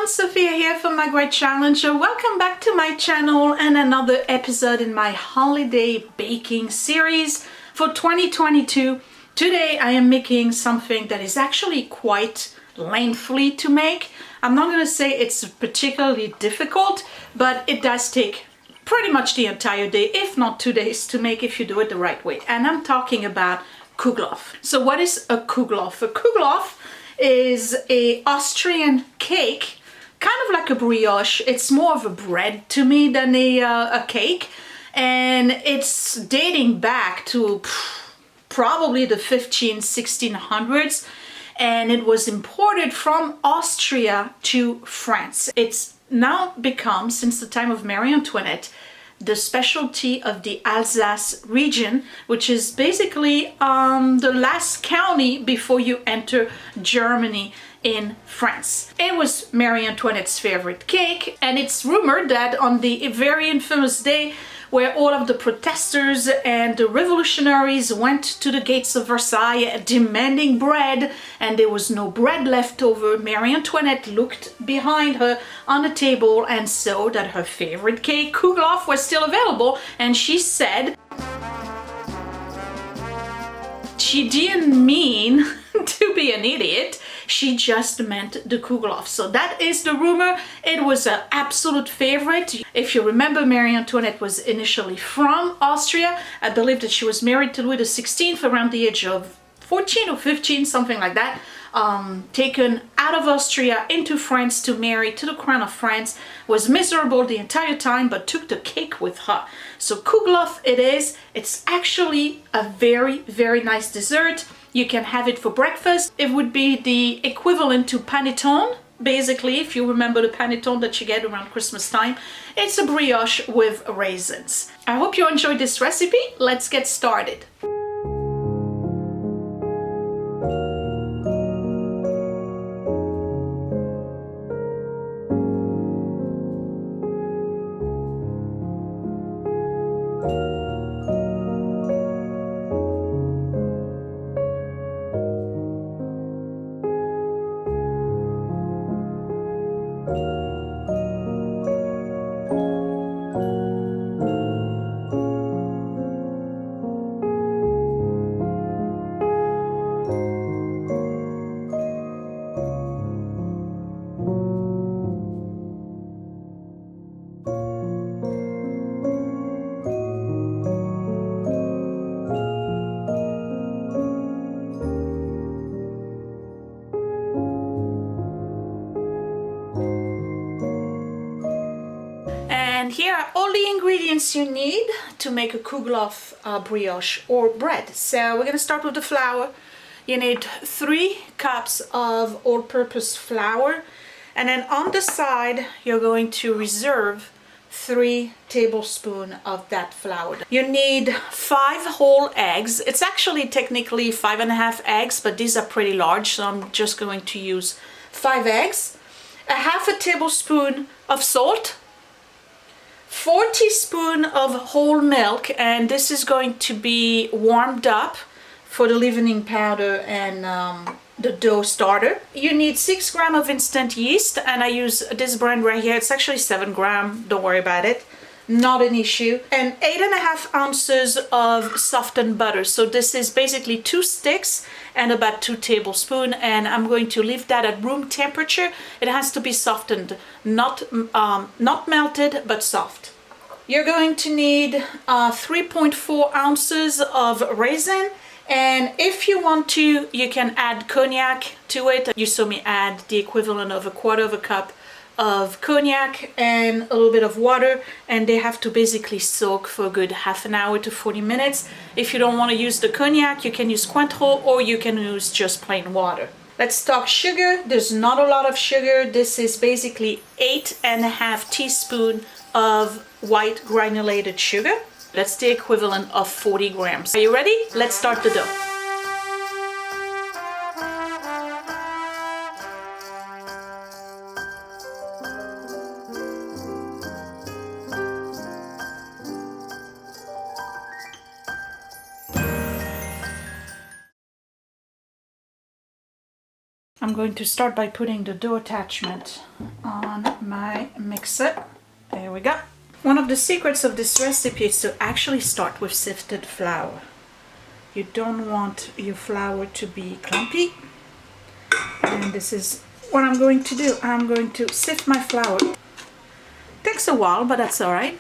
everyone, Sophia here from My Great Challenger. Welcome back to my channel and another episode in my holiday baking series for 2022. Today I am making something that is actually quite lengthy to make. I'm not going to say it's particularly difficult, but it does take pretty much the entire day, if not 2 days, to make if you do it the right way. And I'm talking about Kouglof. So what is a Kouglof? A Kouglof is a Austrian cake, kind of like a brioche. It's more of a bread to me than a cake, and it's dating back to probably the 1600s, and it was imported from Austria to France. It's now become, since the time of Marie-Antoinette, the specialty of the Alsace region, which is basically the last county before you enter Germany in France. It was Marie Antoinette's favorite cake, and it's rumored that on the very infamous day where all of the protesters and the revolutionaries went to the gates of Versailles demanding bread, and there was no bread left over, Marie Antoinette looked behind her on the table and saw that her favorite cake, Kouglof, was still available, and she said she didn't mean to be an idiot. She just meant the Kouglof. So that is the rumor. It was an absolute favorite. If you remember, Marie Antoinette was initially from Austria. I believe that she was married to Louis XVI around the age of 14 or 15, something like that. Taken out of Austria into France to marry to the crown of France, was miserable the entire time, but took the cake with her. So Kouglof it is. It's actually a very, very nice dessert. You can have it for breakfast. It would be the equivalent to panettone. Basically, if you remember the panettone that you get around Christmas time, it's a brioche with raisins. I hope you enjoyed this recipe. Let's get started. And here are all the ingredients you need to make a Kouglof brioche or bread. So we're going to start with the flour. You need 3 cups of all-purpose flour, and then on the side you're going to reserve 3 tablespoons of that flour. You need 5 whole eggs. It's actually technically 5.5 eggs, but these are pretty large, so I'm just going to use 5 eggs. A half a tablespoon of salt, 4 teaspoons of whole milk, and this is going to be warmed up for the leavening powder and the dough starter. You need 6 grams of instant yeast, and I use this brand right here. It's actually 7 grams, don't worry about it, not an issue. And 8.5 ounces of softened butter. So this is basically 2 sticks and about 2 tablespoons, and I'm going to leave that at room temperature. It has to be softened, not melted, but soft. You're going to need 3.4 ounces of raisin, and if you want to, you can add cognac to it. You saw me add the equivalent of 1/4 cup of cognac and a little bit of water, and they have to basically soak for a good half an hour to 40 minutes. If you don't want to use the cognac, you can use Cointreau or you can use just plain water. Let's talk sugar. There's not a lot of sugar. This is basically 8.5 teaspoons of white granulated sugar. That's the equivalent of 40 grams. Are you ready? Let's start the dough. I'm going to start by putting the dough attachment on my mixer. There we go. One of the secrets of this recipe is to actually start with sifted flour. You don't want your flour to be clumpy. And this is what I'm going to do. I'm going to sift my flour. Takes a while, but that's all right.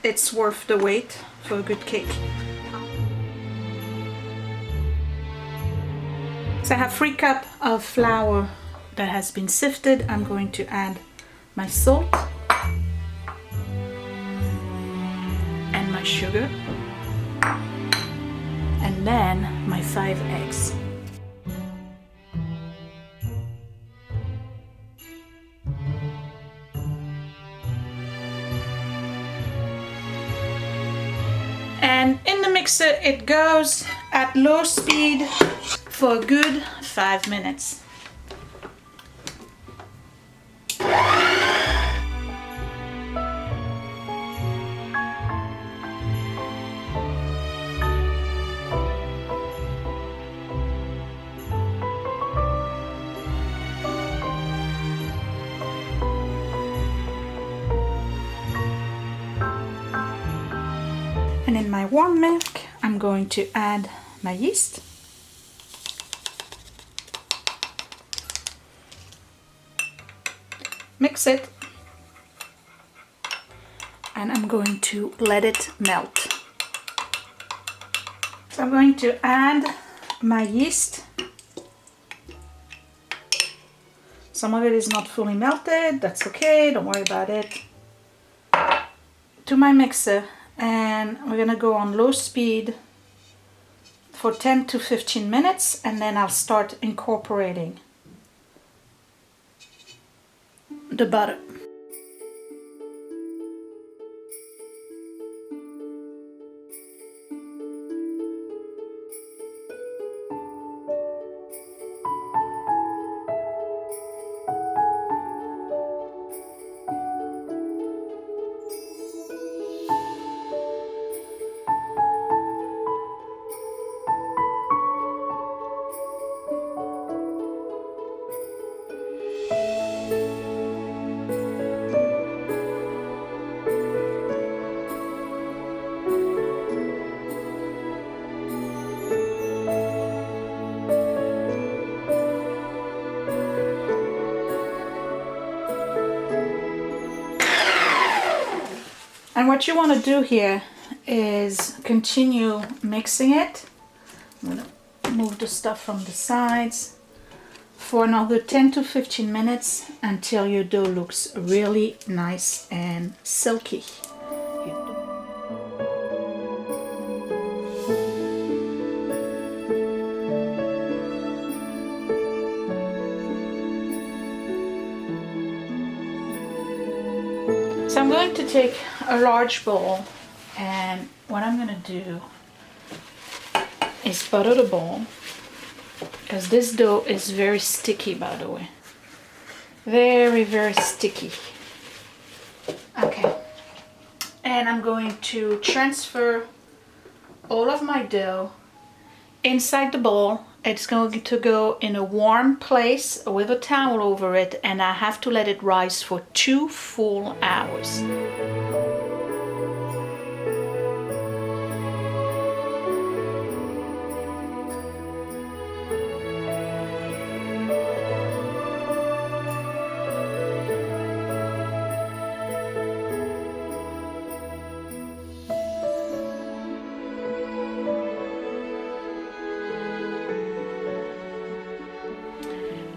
It's worth the wait for a good cake. So I have 3 cups of flour that has been sifted. I'm going to add my salt and my sugar, and then my 5 eggs. And in the mixer it goes at low speed for a good 5 minutes. And in my warm milk, I'm going to add my yeast. Mix it. And I'm going to let it melt. So I'm going to add my yeast. Some of it is not fully melted, that's okay, don't worry about it. To my mixer. And we're gonna go on low speed for 10 to 15 minutes, and then I'll start incorporating the butter. And what you want to do here is continue mixing it. I'm going to move the stuff from the sides for another 10 to 15 minutes until your dough looks really nice and silky. So I'm going to take a large bowl, and what I'm going to do is butter the bowl, because this dough is very sticky, by the way. Very, very sticky. Okay. And I'm going to transfer all of my dough inside the bowl. It's going to go in a warm place with a towel over it, and I have to let it rise for 2 full hours.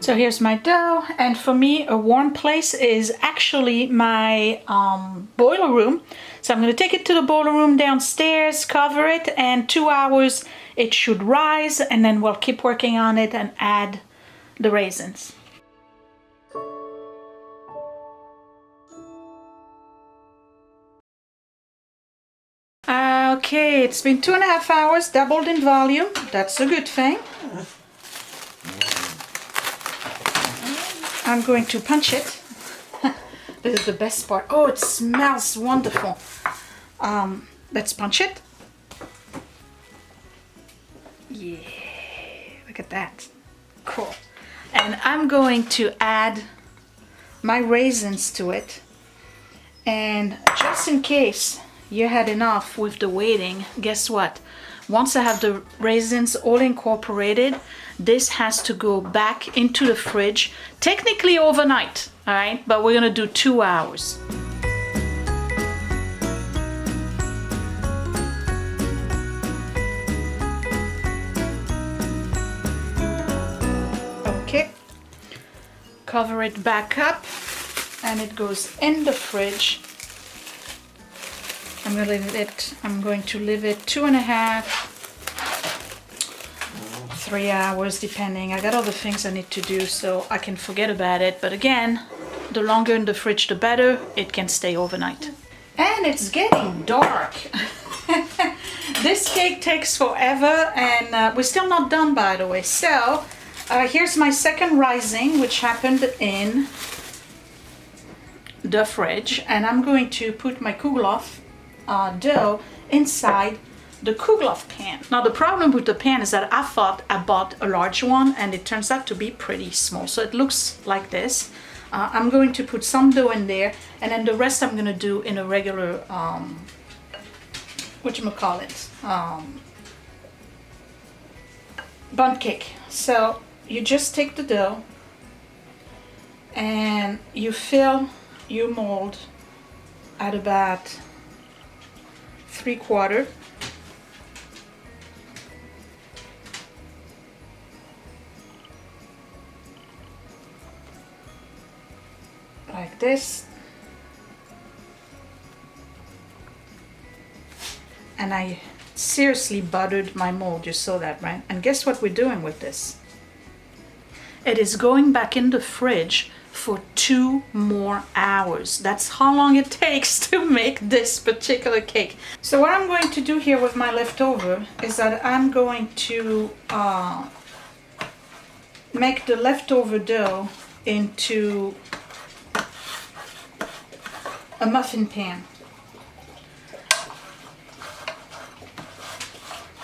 So here's my dough, and for me a warm place is actually my boiler room. So I'm going to take it to the boiler room downstairs, cover it, and 2 hours it should rise, and then we'll keep working on it and add the raisins. Okay, it's been 2.5 hours, doubled in volume. That's a good thing. I'm going to punch it. This is the best part. Oh, it smells wonderful. Let's punch it. Yeah, look at that. Cool. And I'm going to add my raisins to it. And just in case you had enough with the waiting, guess what? Once I have the raisins all incorporated, this has to go back into the fridge, technically overnight, all right? But we're gonna do 2 hours. Okay, cover it back up and it goes in the fridge. I'm going to leave it 2.5, 3 hours depending. I got other things I need to do so I can forget about it. But again, the longer in the fridge the better. It can stay overnight. And it's getting dark. This cake takes forever and we're still not done, by the way. So here's my second rising, which happened in the fridge, and I'm going to put my Kouglof dough inside the Kouglof pan. Now the problem with the pan is that I thought I bought a large one and it turns out to be pretty small, so it looks like this. I'm going to put some dough in there, and then the rest I'm going to do in a regular whatchamacallit, bundt cake. So you just take the dough and you fill your mold at about 3/4. Like this. And I seriously buttered my mold, you saw that, right? And guess what we're doing with this? It is going back in the fridge for 2 more hours. That's how long it takes to make this particular cake. So what I'm going to do here with my leftover is that I'm going to make the leftover dough into a muffin pan.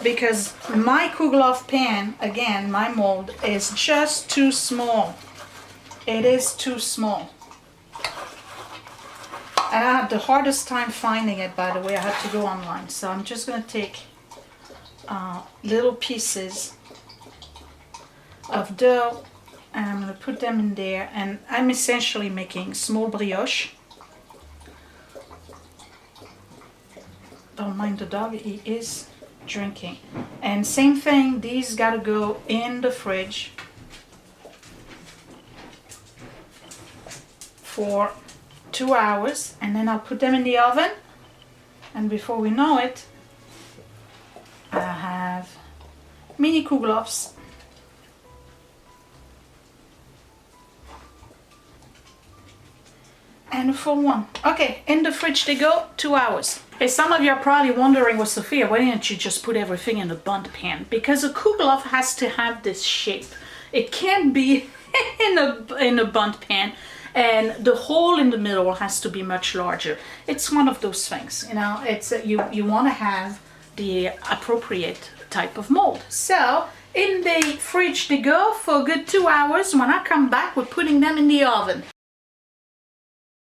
Because my Kouglof pan, again, my mold, is just too small. It is too small. And I had the hardest time finding it, by the way. I had to go online. So I'm just going to take little pieces of dough and I'm going to put them in there. And I'm essentially making small brioche. Don't mind the dog, he is drinking. And same thing, these gotta go in the fridge for 2 hours, and then I'll put them in the oven, and before we know it, I have mini Kougelhopfs. And a full one. Okay, in the fridge they go, 2 hours. Hey, some of you are probably wondering, well, Sophia, why didn't you just put everything in the bundt pan? Because a Kouglof has to have this shape. It can't be in a bundt pan, and the hole in the middle has to be much larger. It's one of those things, you know. It's you want to have the appropriate type of mold. So in the fridge they go for a good 2 hours. When I come back, we're putting them in the oven.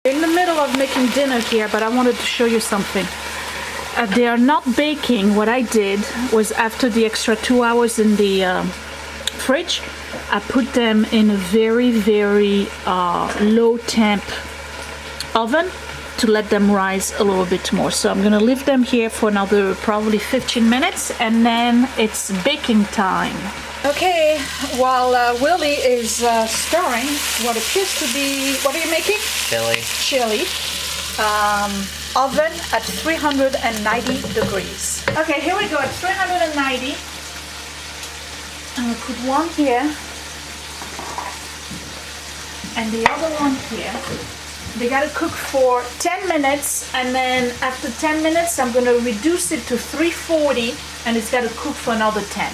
In the middle of making dinner here, but I wanted to show you something. They are not baking. What I did was, after the extra 2 hours in the fridge, I put them in a very, very low temp oven to let them rise a little bit more. So I'm gonna leave them here for another probably 15 minutes, and then it's baking time. Okay, while Willie is stirring what appears to be, what are you making? Chili. Chili. Oven at 390 degrees. Okay, here we go at 390. I'm gonna put one here and the other one here. They gotta cook for 10 minutes, and then after 10 minutes I'm gonna reduce it to 340, and it's gotta cook for another 10.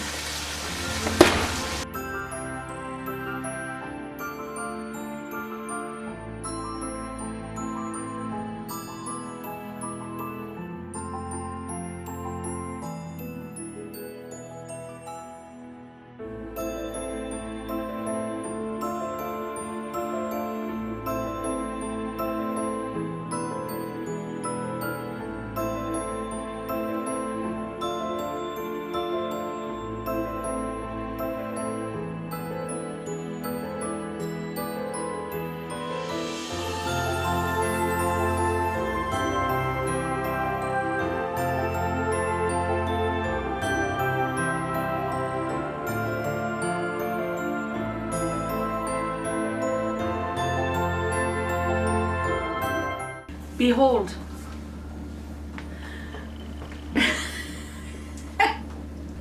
Behold.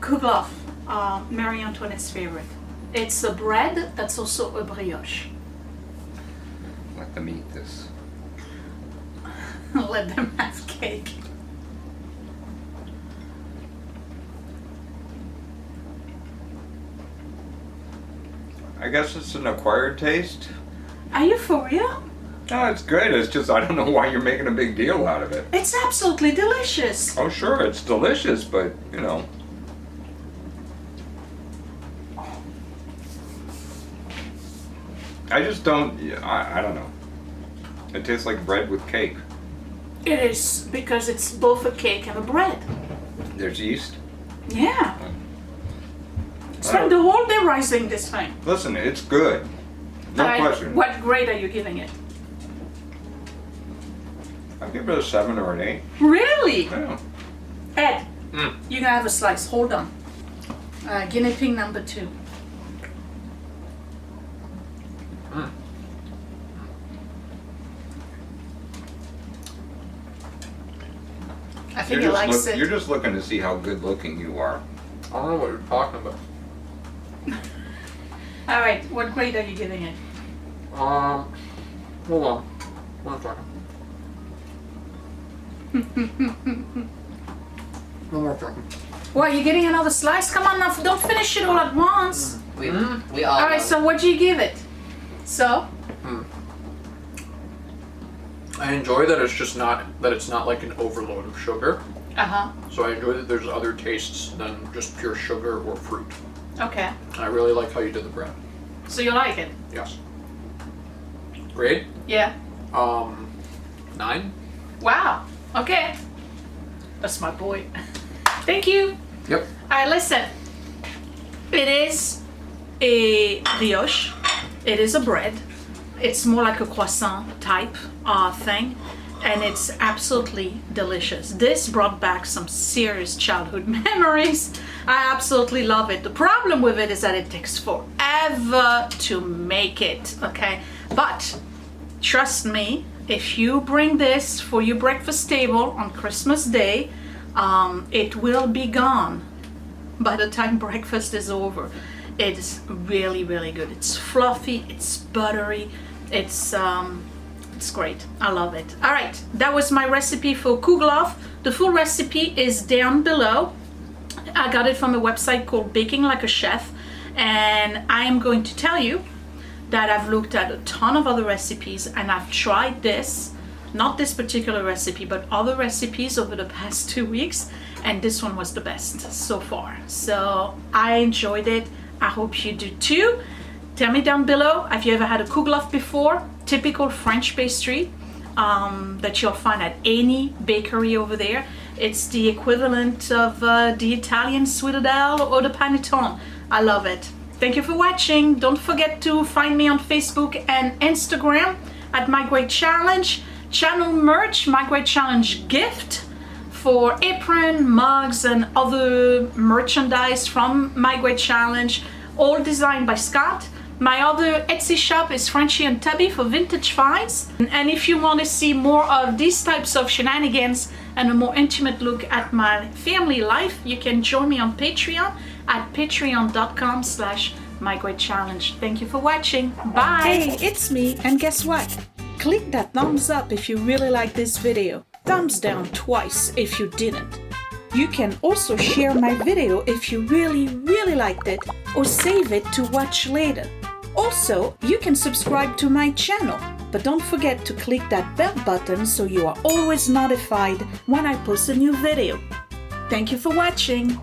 Kouglof, Marie-Antoinette's favorite. It's a bread that's also a brioche. Let them eat this. Let them have cake. I guess it's an acquired taste. Are you for real? No, it's good. It's just I don't know why you're making a big deal out of it. It's absolutely delicious. Oh, sure, it's delicious, but you know. I just don't. I don't know. It tastes like bread with cake. It is, because it's both a cake and a bread. There's yeast. Yeah. Spend the whole day rising this thing. Listen, it's good. No question. What grade are you giving it? I'll give it a 7 or an 8. Really? Yeah. Ed, you're gonna have a slice. Hold on. Guinea pig number 2. I think he likes it. You're just looking to see how good looking you are. I don't know what you're talking about. All right, what grade are you giving it? Hold on. 1 second. 1 more second. Well, you're getting another slice? Come on now, don't finish it all at once. We all All right, know. so what do you give it? So? I enjoy that it's not like an overload of sugar. Uh-huh. So I enjoy that there's other tastes than just pure sugar or fruit. Okay. And I really like how you did the bread. So you like it? Yes. Grade? Yeah. 9. Wow. Okay. That's my boy. Thank you. Yep. All right, listen. It is a brioche. It is a bread. It's more like a croissant type thing, and it's absolutely delicious. This brought back some serious childhood memories. I absolutely love it. The problem with it is that it takes forever to make it, okay? But trust me, if you bring this for your breakfast table on Christmas Day, it will be gone by the time breakfast is over. It's really, really good. It's fluffy, it's buttery, it's great. I love it. All right, that was my recipe for Kouglof. The full recipe is down below. I got it from a website called Baking Like a Chef, and I am going to tell you that I've looked at a ton of other recipes and I've tried this, not this particular recipe, but other recipes over the past 2 weeks, and this one was the best so far. So I enjoyed it. I hope you do too. Tell me down below, have you ever had a Kouglof before? Typical French pastry that you'll find at any bakery over there. It's the equivalent of the Italian CEDAR or the POMPTON. I love it. Thank you for watching. Don't forget to find me on Facebook and Instagram at My Great Challenge. Channel merch, My Great Challenge gift for apron, mugs, and other merchandise from My Great Challenge, all designed by Scott. My other Etsy shop is Frenchy and Tubby for vintage finds. And if you want to see more of these types of shenanigans and a more intimate look at my family life, you can join me on Patreon at patreon.com/mygreatchallenge. Thank you for watching. Bye. Hey, it's me, and guess what? Click that thumbs up if you really like this video. Thumbs down twice if you didn't. You can also share my video if you really liked it, or save it to watch later. Also, you can subscribe to my channel, but don't forget to click that bell button so you are always notified when I post a new video. Thank you for watching.